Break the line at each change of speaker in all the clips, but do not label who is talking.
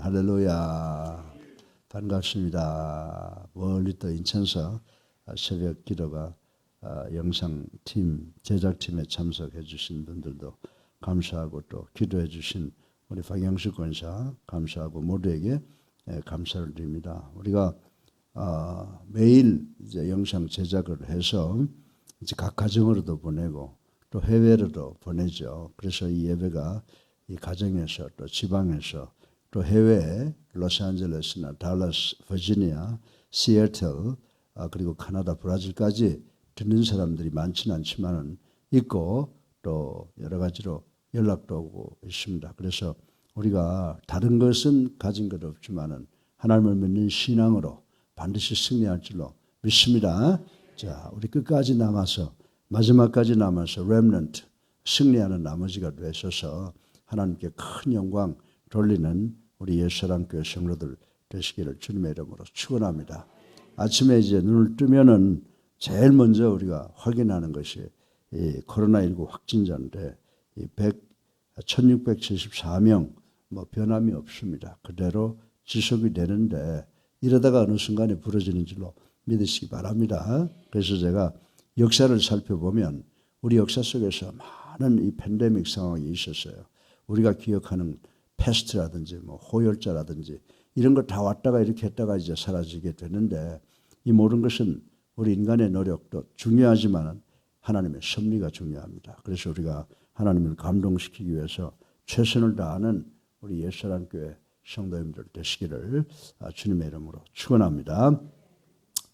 할렐루야. 반갑습니다. 멀리 또 인천서 새벽 기도가 영상팀 제작팀에 참석해 주신 분들도 감사하고 또 기도해 주신 우리 박영수 권사 감사하고 모두에게 감사를 드립니다. 우리가 매일 이제 영상 제작을 해서 이제 각 가정으로도 보내고 또 해외로도 보내죠. 그래서 이 예배가 이 가정에서 또 지방에서 또 해외 로스앤젤레스나 달라스, 버지니아, 시애틀 그리고 카나다, 브라질까지 듣는 사람들이 많지는 않지만은 있고 또 여러 가지로 연락도 오고 있습니다. 그래서 우리가 다른 것은 가진 것 없지만은 하나님을 믿는 신앙으로 반드시 승리할 줄로 믿습니다. 자, 우리 끝까지 남아서 마지막까지 남아서 렘넌트 승리하는 나머지가 되셔서 하나님께 큰 영광 돌리는 우리 옛사랑교회 성도들 되시기를 주님의 이름으로 축원합니다. 아침에 이제 눈을 뜨면은 제일 먼저 우리가 확인하는 것이 이 코로나19 확진자인데 이 1674명 뭐 변함이 없습니다. 그대로 지속이 되는데 이러다가 어느 순간에 부러지는 줄로 믿으시기 바랍니다. 그래서 제가 역사를 살펴보면 우리 역사 속에서 많은 이 팬데믹 상황이 있었어요. 우리가 기억하는 패스트라든지 뭐 호열자라든지 이런 거 다 왔다가 이렇게 했다가 이제 사라지게 되는데 이 모든 것은 우리 인간의 노력도 중요하지만 하나님의 섭리가 중요합니다. 그래서 우리가 하나님을 감동시키기 위해서 최선을 다하는 우리 옛사랑교회 성도님들 되시기를 주님의 이름으로 축원합니다.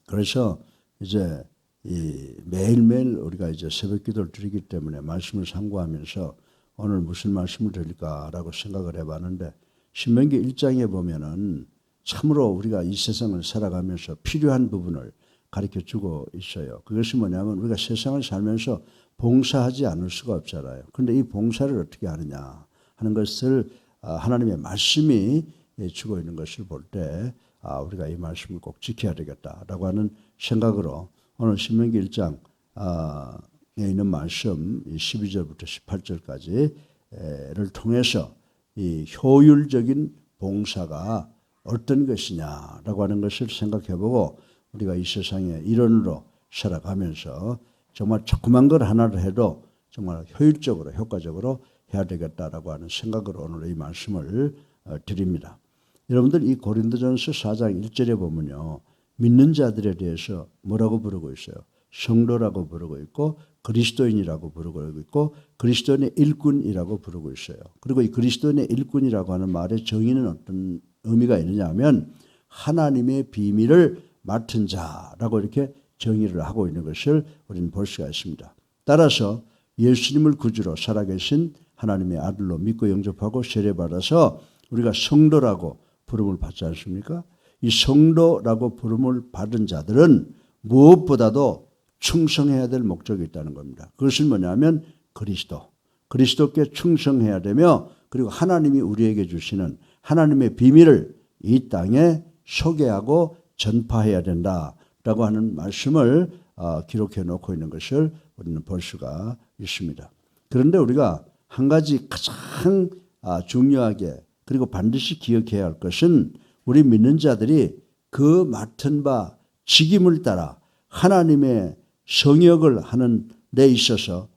그래서 이제 이 매일매일 우리가 이제 새벽 기도를 드리기 때문에 말씀을 상고하면서 오늘 무슨 말씀을 드릴까라고 생각을 해봤는데 신명기 1장에 보면은 참으로 우리가 이 세상을 살아가면서 필요한 부분을 가르쳐주고 있어요. 그것이 뭐냐면 우리가 세상을 살면서 봉사하지 않을 수가 없잖아요. 그런데 이 봉사를 어떻게 하느냐 하는 것을 하나님의 말씀이 주고 있는 것을 볼 때 우리가 이 말씀을 꼭 지켜야 되겠다라고 하는 생각으로 오늘 신명기 1장 있는 말씀 12절부터 18절까지를 통해서 이 효율적인 봉사가 어떤 것이냐라고 하는 것을 생각해보고 우리가 이 세상의 일원으로 살아가면서 정말 조그만 걸 하나를 해도 정말 효율적으로 효과적으로 해야 되겠다라고 하는 생각으로 오늘 이 말씀을 드립니다. 여러분들 이 고린도전서 4장 1절에 보면요. 믿는 자들에 대해서 뭐라고 부르고 있어요? 성도라고 부르고 있고 그리스도인이라고 부르고 있고 그리스도인의 일꾼이라고 부르고 있어요. 그리고 이 그리스도인의 일꾼이라고 하는 말의 정의는 어떤 의미가 있느냐 하면 하나님의 비밀을 맡은 자라고 이렇게 정의를 하고 있는 것을 우리는 볼 수가 있습니다. 따라서 예수님을 구주로 살아계신 하나님의 아들로 믿고 영접하고 세례받아서 우리가 성도라고 부름을 받지 않습니까? 이 성도라고 부름을 받은 자들은 무엇보다도 충성해야 될 목적이 있다는 겁니다. 그것은 뭐냐면 그리스도께 충성해야 되며 그리고 하나님이 우리에게 주시는 하나님의 비밀을 이 땅에 소개하고 전파해야 된다라고 하는 말씀을 기록해 놓고 있는 것을 우리는 볼 수가 있습니다. 그런데 우리가 한 가지 가장 중요하게 그리고 반드시 기억해야 할 것은 우리 믿는 자들이 그 맡은 바 직임을 따라 하나님의 성역을 하는 데 있어서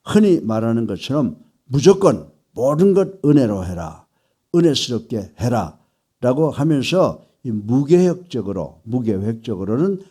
흔히 말하는 것처럼 무조건 모든 것 은혜로 해라. 은혜스럽게 해라. 라고 하면서 이 무계획적으로는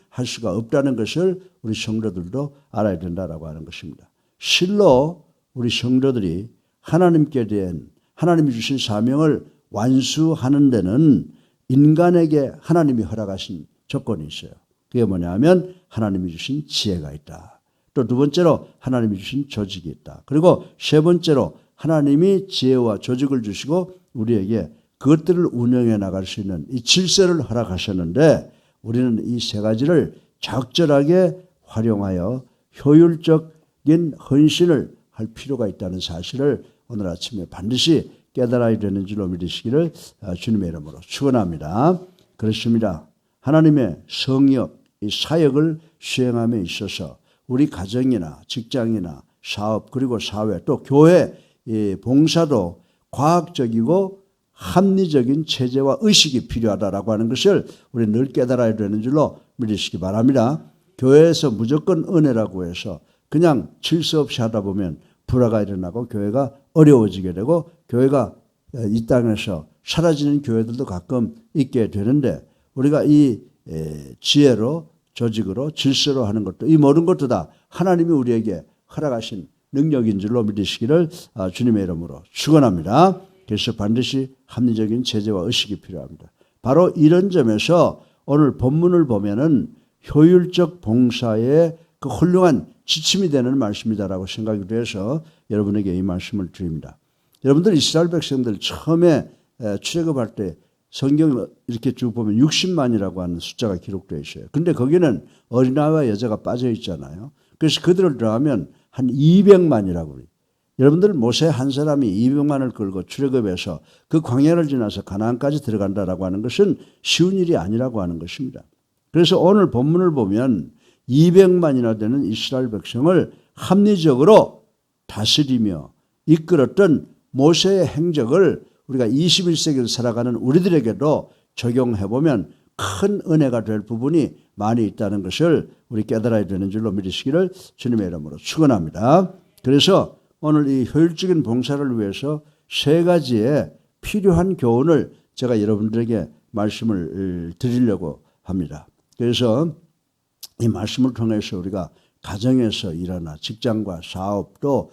할 수가 없다는 것을 우리 성도들도 알아야 된다라고 하는 것입니다. 실로 우리 성도들이 하나님께 대한 하나님이 주신 사명을 완수하는 데는 인간에게 하나님이 허락하신 조건이 있어요. 그게 뭐냐면 하나님이 주신 지혜가 있다. 또 두 번째로 하나님이 주신 조직이 있다. 그리고 세 번째로 하나님이 지혜와 조직을 주시고 우리에게 그것들을 운영해 나갈 수 있는 이 질서를 허락하셨는데 우리는 이 세 가지를 적절하게 활용하여 효율적인 헌신을 할 필요가 있다는 사실을 오늘 아침에 반드시 깨달아야 되는 줄로 믿으시기를 주님의 이름으로 축원합니다. 그렇습니다. 하나님의 성역, 이 사역을 수행함에 있어서 우리 가정이나 직장이나 사업 그리고 사회 또 교회 봉사도 과학적이고 합리적인 체제와 의식이 필요하다라고 하는 것을 우리 늘 깨달아야 되는 줄로 믿으시기 바랍니다. 교회에서 무조건 은혜라고 해서 그냥 질서 없이 하다 보면 불화가 일어나고 교회가 어려워지게 되고 교회가 이 땅에서 사라지는 교회들도 가끔 있게 되는데 우리가 이 지혜로 조직으로 질서로 하는 것도 이 모든 것도 다 하나님이 우리에게 허락하신 능력인 줄로 믿으시기를 주님의 이름으로 축원합니다. 그래서 반드시 합리적인 체제와 의식이 필요합니다. 바로 이런 점에서 오늘 본문을 보면은 효율적 봉사의 그 훌륭한 지침이 되는 말씀이다라고 생각이 돼서 여러분에게 이 말씀을 드립니다. 여러분들 이스라엘 백성들 처음에 출애굽할 때 성경을 이렇게 쭉 보면 60만이라고 하는 숫자가 기록되어 있어요. 그런데 거기는 어린아이와 여자가 빠져 있잖아요. 그래서 그들을 더하면 한 200만이라고 그래요. 여러분들 모세 한 사람이 200만을 끌고 출애굽해서 그 광야를 지나서 가나안까지 들어간다라고 하는 것은 쉬운 일이 아니라고 하는 것입니다. 그래서 오늘 본문을 보면 200만이나 되는 이스라엘 백성을 합리적으로 다스리며 이끌었던 모세의 행적을 우리가 21세기를 살아가는 우리들에게도 적용해보면 큰 은혜가 될 부분이 많이 있다는 것을 우리 깨달아야 되는 줄로 믿으시기를 주님의 이름으로 축원합니다. 그래서 오늘 이 효율적인 봉사를 위해서 세 가지의 필요한 교훈을 제가 여러분들에게 말씀을 드리려고 합니다. 그래서 이 말씀을 통해서 우리가 가정에서 일하나 직장과 사업 또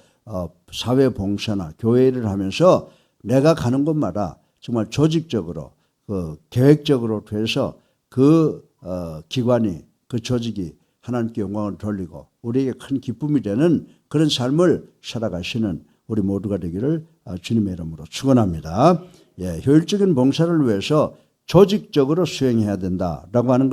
사회 봉사나 교회 일을 하면서 내가 가는 곳마다 정말 조직적으로 계획적으로 돼서 그 기관이 그 조직이 하나님께 영광을 돌리고 우리에게 큰 기쁨이 되는 그런 삶을 살아가시는 우리 모두가 되기를 주님의 이름으로 축원합니다. 예, 효율적인 봉사를 위해서 조직적으로 수행해야 된다라고 하는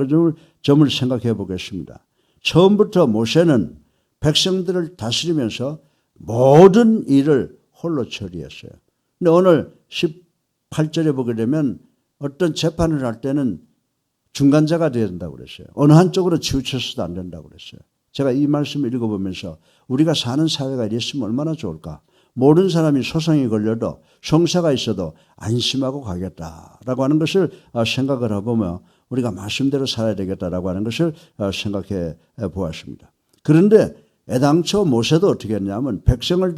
점을 생각해 보겠습니다. 처음부터 모세는 백성들을 다스리면서 모든 일을 홀로 처리했어요. 근데 오늘 18절에 보게 되면 어떤 재판을 할 때는 중간자가 되어야 된다고 그랬어요. 어느 한쪽으로 치우쳐서도 안 된다고 그랬어요. 제가 이 말씀을 읽어보면서 우리가 사는 사회가 이랬으면 얼마나 좋을까. 모든 사람이 소송이 걸려도 성사가 있어도 안심하고 가겠다라고 하는 것을 생각을 해보며 우리가 말씀대로 살아야 되겠다라고 하는 것을 생각해 보았습니다. 그런데 애당초 모세도 어떻게 했냐면 백성을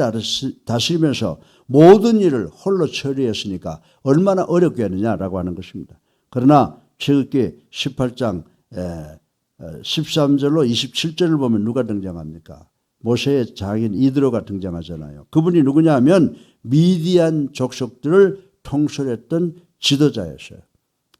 다스리면서 모든 일을 홀로 처리했으니까 얼마나 어렵겠느냐라고 하는 것입니다. 그러나 출애굽기 18장 13절로 27절을 보면 누가 등장합니까? 모세의 장인 이드로가 등장하잖아요. 그분이 누구냐 하면 미디안 족속들을 통솔했던 지도자였어요.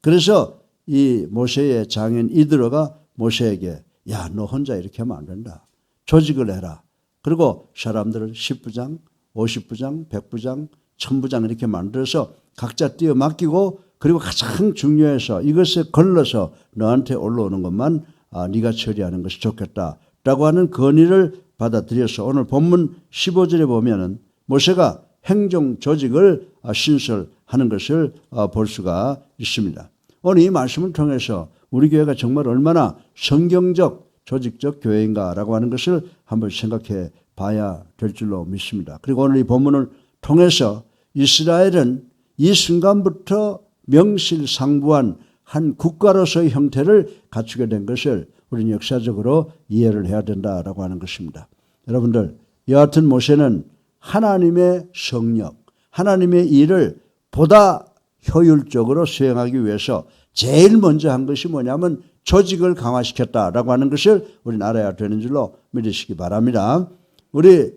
그래서 이 모세의 장인 이드로가 모세에게 야, 너 혼자 이렇게 하면 안 된다. 조직을 해라. 그리고 사람들을 10부장, 50부장, 100부장, 1000부장 이렇게 만들어서 각자 띄어 맡기고 그리고 가장 중요해서 이것에 걸러서 너한테 올라오는 것만 네가 처리하는 것이 좋겠다라고 하는 건의를 받아들여서 오늘 본문 15절에 보면은 모세가 행정 조직을 신설하는 것을 볼 수가 있습니다. 오늘 이 말씀을 통해서 우리 교회가 정말 얼마나 성경적 조직적 교회인가라고 하는 것을 한번 생각해 봐야 될 줄로 믿습니다. 그리고 오늘 이 본문을 통해서 이스라엘은 이 순간부터 명실상부한 한 국가로서의 형태를 갖추게 된 것을 우리는 역사적으로 이해를 해야 된다라고 하는 것입니다. 여러분들, 여하튼 모세는 하나님의 성령, 하나님의 일을 보다 효율적으로 수행하기 위해서 제일 먼저 한 것이 뭐냐면 조직을 강화시켰다라고 하는 것을 우리는 알아야 되는 줄로 믿으시기 바랍니다. 우리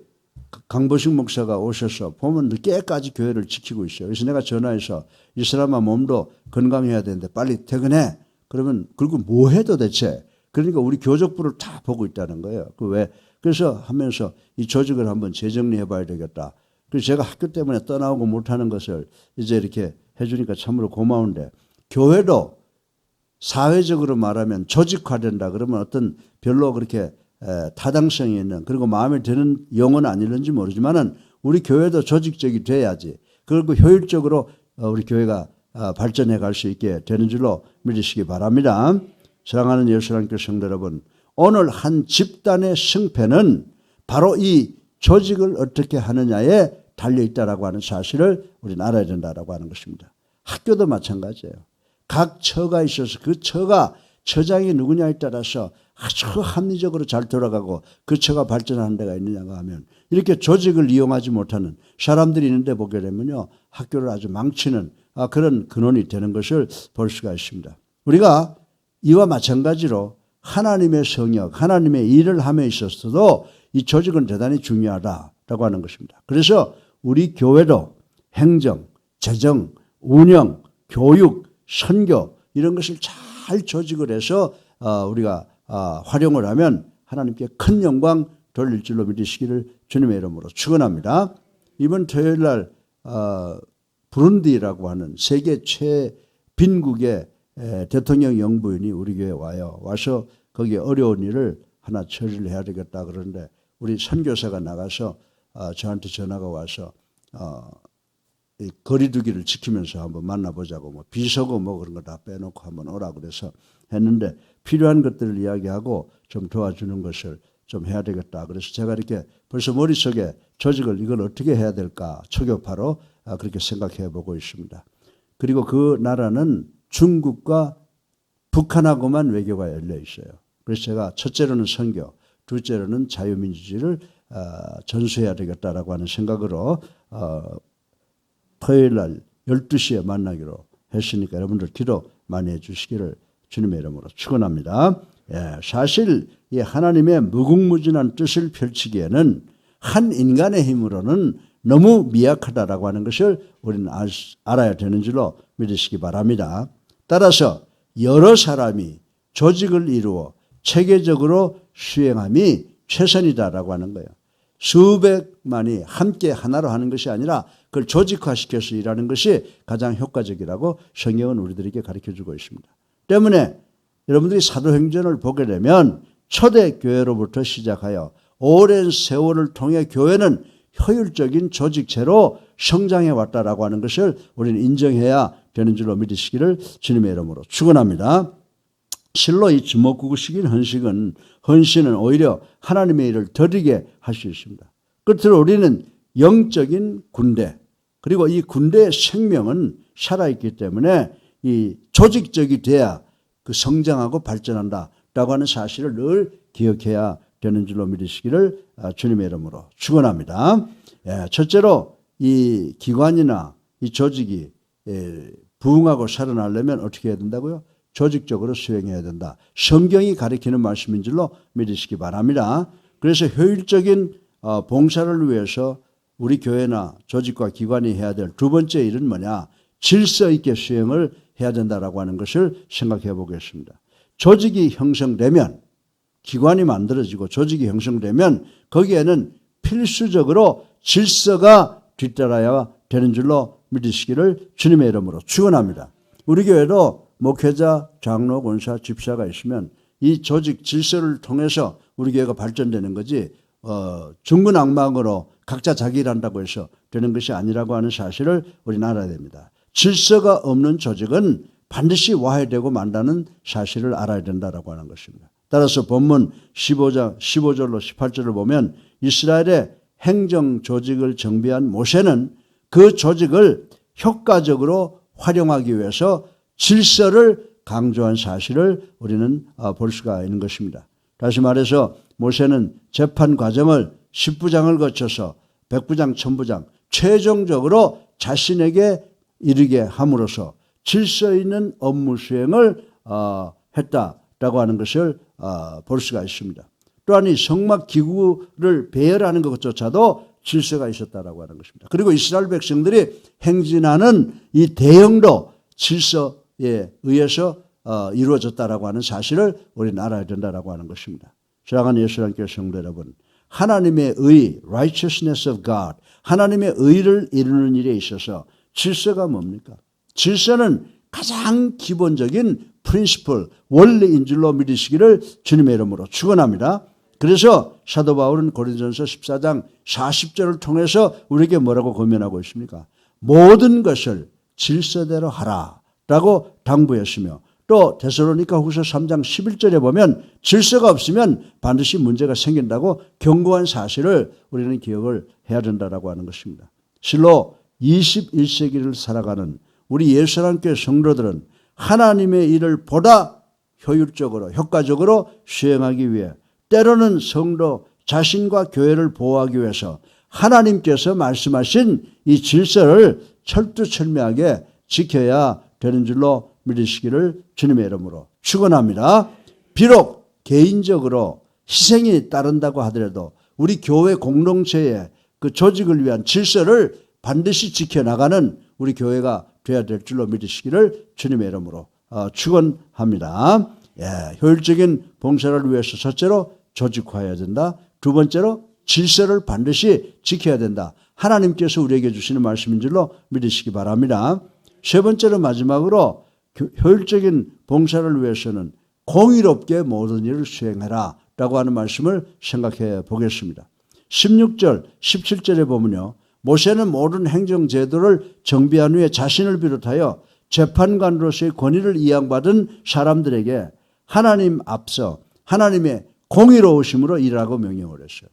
강보식 목사가 오셔서 보면 늦게까지 교회를 지키고 있어요. 그래서 내가 전화해서 이 사람아 몸도 건강해야 되는데 빨리 퇴근해. 그러면 그리고 뭐 해 도대체? 그러니까 우리 교적부를 다 보고 있다는 거예요. 그래서 하면서 이 조직을 한번 재정리해 봐야 되겠다. 그래서 제가 학교 때문에 떠나오고 못하는 것을 이제 이렇게 해주니까 참으로 고마운데 교회도 사회적으로 말하면 조직화된다 그러면 어떤 별로 그렇게 타당성이 있는 그리고 마음에 드는 용어는 아닐는지 모르지만은 우리 교회도 조직적이 돼야지. 그리고 효율적으로 우리 교회가 발전해 갈 수 있게 되는 줄로 믿으시기 바랍니다. 사랑하는 예수님께 성도 여러분, 오늘 한 집단의 승패는 바로 이 조직을 어떻게 하느냐에 달려 있다라고 하는 사실을 우리는 알아야 된다라고 하는 것입니다. 학교도 마찬가지예요. 각 처가 있어서 그 처가 처장이 누구냐에 따라서 아주 합리적으로 잘 돌아가고 그 처가 발전하는 데가 있느냐가 하면 이렇게 조직을 이용하지 못하는 사람들이 있는데 보게 되면요. 학교를 아주 망치는 그런 근원이 되는 것을 볼 수가 있습니다. 우리가 이와 마찬가지로 하나님의 성역, 하나님의 일을 함에 있어서도 이 조직은 대단히 중요하다라고 하는 것입니다. 그래서 우리 교회도 행정, 재정, 운영, 교육, 선교 이런 것을 잘 조직을 해서 우리가 활용을 하면 하나님께 큰 영광 돌릴 줄로 믿으시기를 주님의 이름으로 축원합니다. 이번 토요일 날 부룬디라고 하는 세계 최빈국의 대통령 영부인이 우리 교회에 와서 거기에 어려운 일을 하나 처리를 해야 되겠다 그러는데 우리 선교사가 나가서 저한테 전화가 와서 이 거리두기를 지키면서 한번 만나보자고 뭐 비서고 뭐 그런 거 다 빼놓고 한번 오라 그래서 했는데 필요한 것들을 이야기하고 좀 도와주는 것을 좀 해야 되겠다. 그래서 제가 이렇게 벌써 머릿속에 조직을 이걸 어떻게 해야 될까 초교파로 그렇게 생각해 보고 있습니다. 그리고 그 나라는 중국과 북한하고만 외교가 열려 있어요. 그래서 제가 첫째로는 선교, 둘째로는 자유민주주의를 전수해야 되겠다라고 하는 생각으로 토요일 날 12시에 만나기로 했으니까 여러분들 기도 많이 해주시기를 주님의 이름으로 축원합니다. 사실 이 하나님의 무궁무진한 뜻을 펼치기에는 한 인간의 힘으로는 너무 미약하다라고 하는 것을 우리는 알아야 되는 줄로 믿으시기 바랍니다. 따라서 여러 사람이 조직을 이루어 체계적으로 수행함이 최선이다라고 하는 거예요. 수백만이 함께 하나로 하는 것이 아니라 그걸 조직화시켜서 일하는 것이 가장 효과적이라고 성경은 우리들에게 가르쳐주고 있습니다. 때문에 여러분들이 사도행전을 보게 되면 초대교회로부터 시작하여 오랜 세월을 통해 교회는 효율적인 조직체로 성장해 왔다라고 하는 것을 우리는 인정해야 되는 줄로 믿으시기를 주님의 이름으로 축원합니다. 실로 이 주먹구구식인 헌신은 오히려 하나님의 일을 더디게 할 수 있습니다. 끝으로 우리는 영적인 군대 그리고 이 군대의 생명은 살아있기 때문에 이 조직적이 돼야 그 성장하고 발전한다라고 하는 사실을 늘 기억해야 되는 줄로 믿으시기를 주님의 이름으로 축원합니다. 첫째로 이 기관이나 이 조직이 부흥하고 살아나려면 어떻게 해야 된다고요? 조직적으로 수행해야 된다. 성경이 가리키는 말씀인 줄로 믿으시기 바랍니다. 그래서 효율적인 봉사를 위해서 우리 교회나 조직과 기관이 해야 될 두 번째 일은 뭐냐? 질서 있게 수행을 해야 된다라고 하는 것을 생각해 보겠습니다. 조직이 형성되면 기관이 만들어지고 조직이 형성되면 거기에는 필수적으로 질서가 뒤따라야 되는 줄로 믿으시기를 주님의 이름으로 축원합니다. 우리 교회도 목회자, 장로, 권사, 집사가 있으면 이 조직 질서를 통해서 우리 교회가 발전되는 거지 중구난방으로 각자 자기 일 한다고 해서 되는 것이 아니라고 하는 사실을 우리는 알아야 됩니다. 질서가 없는 조직은 반드시 와해되고 만다는 사실을 알아야 된다라고 하는 것입니다. 따라서 본문 15절로 18절을 보면 이스라엘의 행정 조직을 정비한 모세는 그 조직을 효과적으로 활용하기 위해서 질서를 강조한 사실을 우리는 볼 수가 있는 것입니다. 다시 말해서 모세는 재판 과정을 10부장을 거쳐서 100부장, 1000부장 최종적으로 자신에게 이르게 함으로써 질서 있는 업무 수행을 했다라고 하는 것을 볼 수가 있습니다. 또한 이 성막 기구를 배열하는 것조차도 질서가 있었다라고 하는 것입니다. 그리고 이스라엘 백성들이 행진하는 이 대형도 질서에 의해서 이루어졌다라고 하는 사실을 우리는 알아야 된다라고 하는 것입니다. 사랑하는 예수님께 성도 여러분, 하나님의 의, righteousness of God, 하나님의 의를 이루는 일에 있어서 질서가 뭡니까? 질서는 가장 기본적인 principle, 원리인 줄로 믿으시기를 주님의 이름으로 축원합니다. 그래서 사도 바울은 고린도전서 14장 40절을 통해서 우리에게 뭐라고 권면하고 있습니까? 모든 것을 질서대로 하라라고 당부했으며 또 데살로니가 후서 3장 11절에 보면 질서가 없으면 반드시 문제가 생긴다고 경고한 사실을 우리는 기억을 해야 된다라고 하는 것입니다. 실로 21세기를 살아가는 우리 예수님께 성도들은 하나님의 일을 보다 효율적으로 효과적으로 수행하기 위해 때로는 성도 자신과 교회를 보호하기 위해서 하나님께서 말씀하신 이 질서를 철두철미하게 지켜야 되는 줄로 믿으시기를 주님의 이름으로 축원합니다. 비록 개인적으로 희생이 따른다고 하더라도 우리 교회 공동체의 그 조직을 위한 질서를 반드시 지켜나가는 우리 교회가 되어야 될 줄로 믿으시기를 주님의 이름으로 축원합니다. 효율적인 봉사를 위해서 첫째로 조직화해야 된다. 두 번째로 질서를 반드시 지켜야 된다. 하나님께서 우리에게 주시는 말씀인 줄로 믿으시기 바랍니다. 세 번째로 마지막으로 효율적인 봉사를 위해서는 공의롭게 모든 일을 수행해라 라고 하는 말씀을 생각해 보겠습니다. 16절, 17절에 보면요. 모세는 모든 행정제도를 정비한 후에 자신을 비롯하여 재판관으로서의 권위를 이양받은 사람들에게 하나님 앞서 하나님의 공의로우심으로 일하라고 명령을 했어요.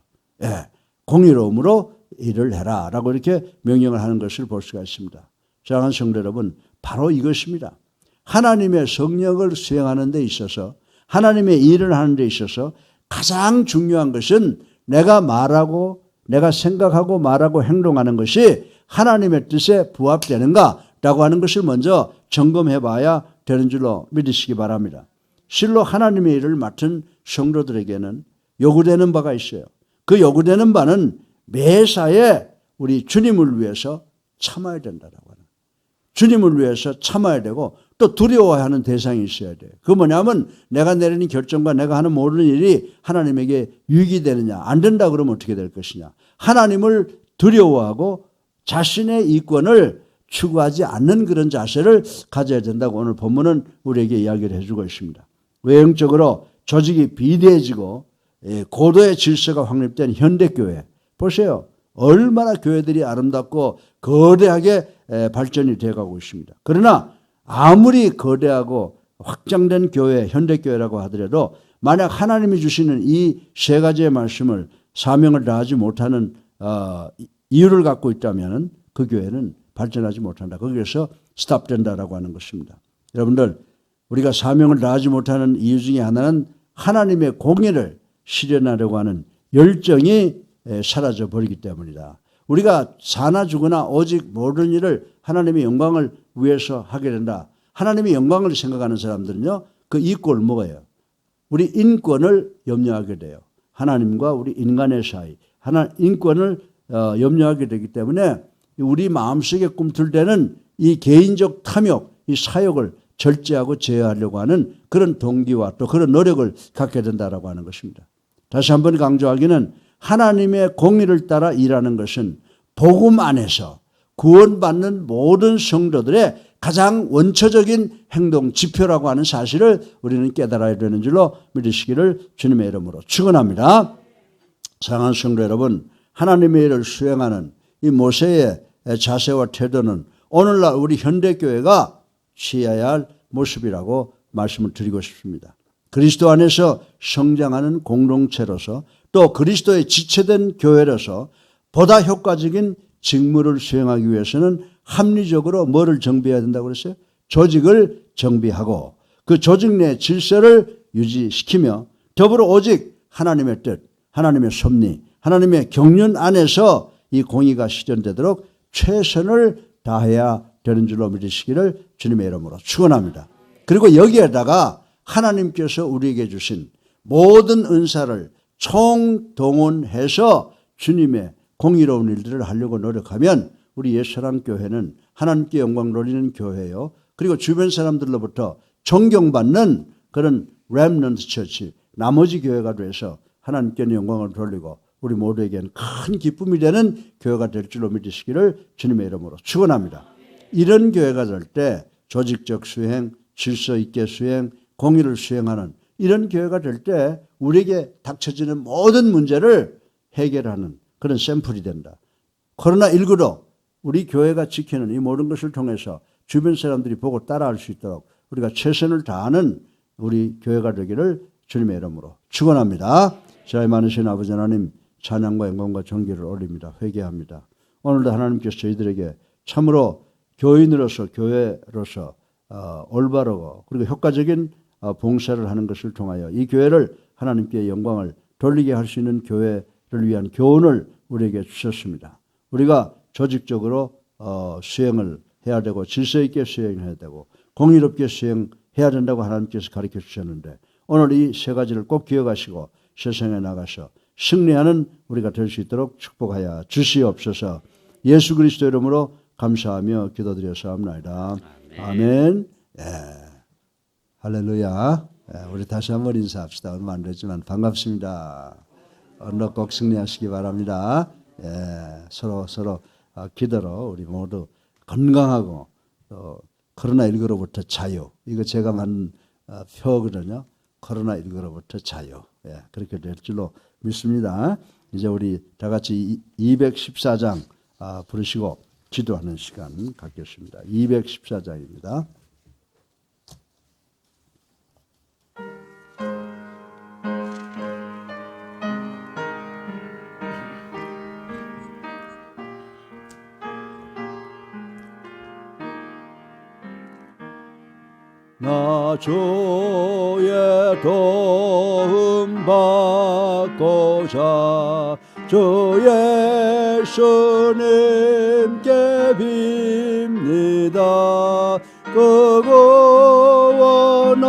공의로움으로 일을 해라 라고 이렇게 명령을 하는 것을 볼 수가 있습니다. 사랑하는 성도 여러분, 바로 이것입니다. 하나님의 성령을 수행하는 데 있어서 하나님의 일을 하는 데 있어서 가장 중요한 것은 내가 말하고 내가 생각하고 말하고 행동하는 것이 하나님의 뜻에 부합되는가라고 하는 것을 먼저 점검해 봐야 되는 줄로 믿으시기 바랍니다. 실로 하나님의 일을 맡은 성도들에게는 요구되는 바가 있어요. 그 요구되는 바는 매사에 우리 주님을 위해서 참아야 된다라고 하는. 주님을 위해서 참아야 되고 또 두려워하는 대상이 있어야 돼요. 그거 뭐냐면 내가 내리는 결정과 내가 하는 모든 일이 하나님에게 유익이 되느냐 안 된다 그러면 어떻게 될 것이냐. 하나님을 두려워하고 자신의 이권을 추구하지 않는 그런 자세를 가져야 된다고 오늘 본문은 우리에게 이야기를 해주고 있습니다. 외형적으로 조직이 비대해지고 고도의 질서가 확립된 현대교회 보세요. 얼마나 교회들이 아름답고 거대하게 발전이 되어가고 있습니다. 그러나 아무리 거대하고 확장된 교회, 현대교회라고 하더라도 만약 하나님이 주시는 이 세 가지의 말씀을 사명을 다하지 못하는 이유를 갖고 있다면 그 교회는 발전하지 못한다. 거기에서 스탑된다라고 하는 것입니다. 여러분들 우리가 사명을 다하지 못하는 이유 중에 하나는 하나님의 공의를 실현하려고 하는 열정이 사라져 버리기 때문이다. 우리가 사나 죽으나 오직 모든 일을 하나님의 영광을 위해서 하게 된다. 하나님의 영광을 생각하는 사람들은요. 그 이꼴 뭐예요? 우리 인권을 염려하게 돼요. 하나님과 우리 인간의 사이. 인권을 염려하게 되기 때문에 우리 마음속에 꿈틀대는 이 개인적 탐욕, 이 사욕을 절제하고 제어하려고 하는 그런 동기와 또 그런 노력을 갖게 된다라고 하는 것입니다. 다시 한번 강조하기는 하나님의 공의를 따라 일하는 것은 복음 안에서 구원받는 모든 성도들의 가장 원초적인 행동 지표라고 하는 사실을 우리는 깨달아야 되는 줄로 믿으시기를 주님의 이름으로 축원합니다. 사랑하는 성도 여러분, 하나님의 일을 수행하는 이 모세의 자세와 태도는 오늘날 우리 현대교회가 취해야 할 모습이라고 말씀을 드리고 싶습니다. 그리스도 안에서 성장하는 공동체로서 또 그리스도의 지체된 교회로서 보다 효과적인 직무를 수행하기 위해서는 합리적으로 뭐를 정비해야 된다고 그랬어요? 조직을 정비하고 그 조직 내 질서를 유지시키며 더불어 오직 하나님의 뜻, 하나님의 섭리, 하나님의 경륜 안에서 이 공의가 실현되도록 최선을 다해야 되는 줄로 믿으시기를 주님의 이름으로 축원합니다. 그리고 여기에다가 하나님께서 우리에게 주신 모든 은사를 총동원해서 주님의 공의로운 일들을 하려고 노력하면 우리 옛사랑교회는 하나님께 영광 돌리는 교회요. 그리고 주변 사람들로부터 존경받는 그런 렘넌트 처치, 나머지 교회가 돼서 하나님께는 영광을 돌리고 우리 모두에게는 큰 기쁨이 되는 교회가 될 줄로 믿으시기를 주님의 이름으로 축원합니다. 이런 교회가 될 때 조직적 수행, 질서 있게 수행, 공의를 수행하는 이런 교회가 될 때 우리에게 닥쳐지는 모든 문제를 해결하는 그런 샘플이 된다. 코로나19로 우리 교회가 지키는 이 모든 것을 통해서 주변 사람들이 보고 따라할 수 있도록 우리가 최선을 다하는 우리 교회가 되기를 주님의 이름으로 축원합니다. 자의 많으신 아버지 하나님 찬양과 영광과 존귀를 올립니다. 회개합니다. 오늘도 하나님께서 저희들에게 참으로 교인으로서 교회로서 올바르고 그리고 효과적인 봉사를 하는 것을 통하여 이 교회를 하나님께 영광을 돌리게 할 수 있는 교회를 위한 교훈을 우리에게 주셨습니다. 우리가 조직적으로 수행을 해야 되고 질서 있게 수행해야 되고 공의롭게 수행해야 된다고 하나님께서 가르쳐 주셨는데 오늘 이 세 가지를 꼭 기억하시고 세상에 나가서 승리하는 우리가 될 수 있도록 축복하여 주시옵소서. 예수 그리스도 이름으로 감사하며 기도드렸사옵나이다. 아멘. 예. 할렐루야. 예. 우리 다시 한번 인사합시다. 얼마 안 됐지만 반갑습니다. 오늘 꼭 승리하시기 바랍니다. 예. 서로 기도로 우리 모두 건강하고 코로나19로부터 자유. 이거 제가 만든 표거든요. 코로나19로부터 자유. 예. 그렇게 될 줄로 믿습니다. 이제 우리 다 같이 214장 부르시고 기도하는 시간 갖겠습니다. 214장입니다. 나 주의 도움 받고자 주 예수님께 빕니다. 그 구원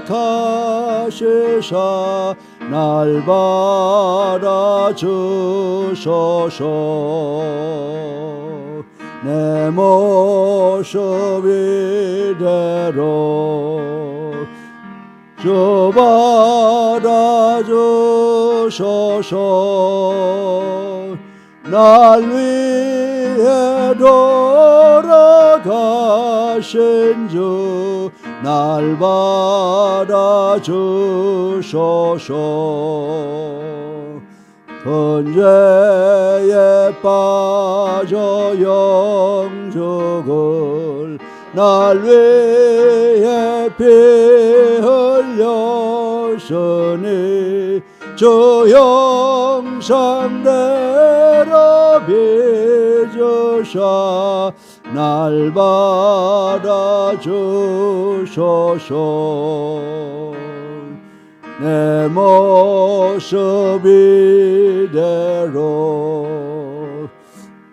허락하시사 날 받아주소서. 내 모습 이대로 주 받아주소서. 날 위해 돌아가신 주 날 받아주소서. 번제에 빠져 영죽을 날 위해 피 흘렸으니 주 형상대로 빚으사 날 받아주소서. 내 모습 이대로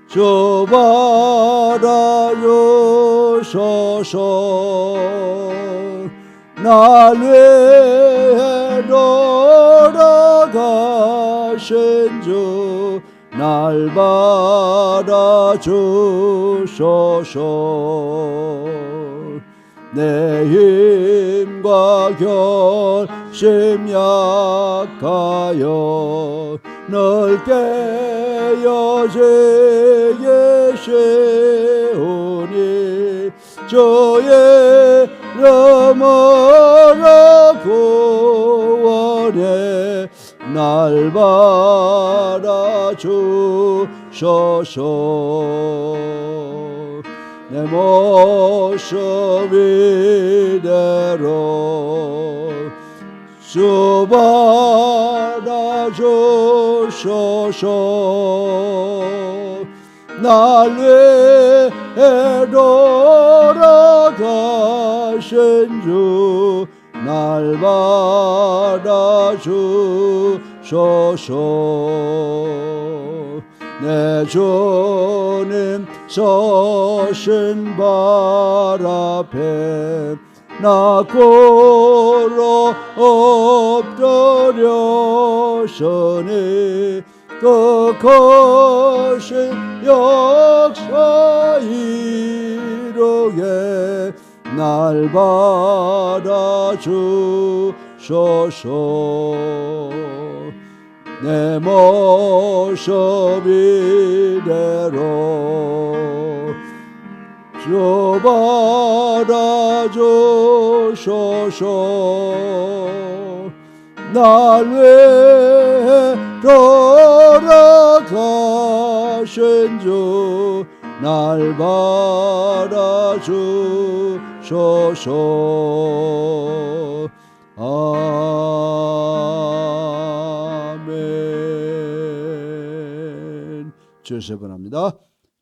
주 받아주소서. 날 위해 돌아가신 주 날 받아주소서. 내 힘과 결심 약하여 널 깨어지게 세우니 주의 이름으로 구원해 날 받아주소서. 내 모습 이대로 주 받아주소서. 날 위해 돌아가신 주 날 받아주소서. 내 주님 서신 발 앞에 나 꿇어 엎드렸으니 그 거신 역사 이루게 날 받아주소서. 내 모습 이대로 주 받아주소서. 날 위해 돌아가신 주 날 받아주소서. 아멘. 주여 세 번 합니다.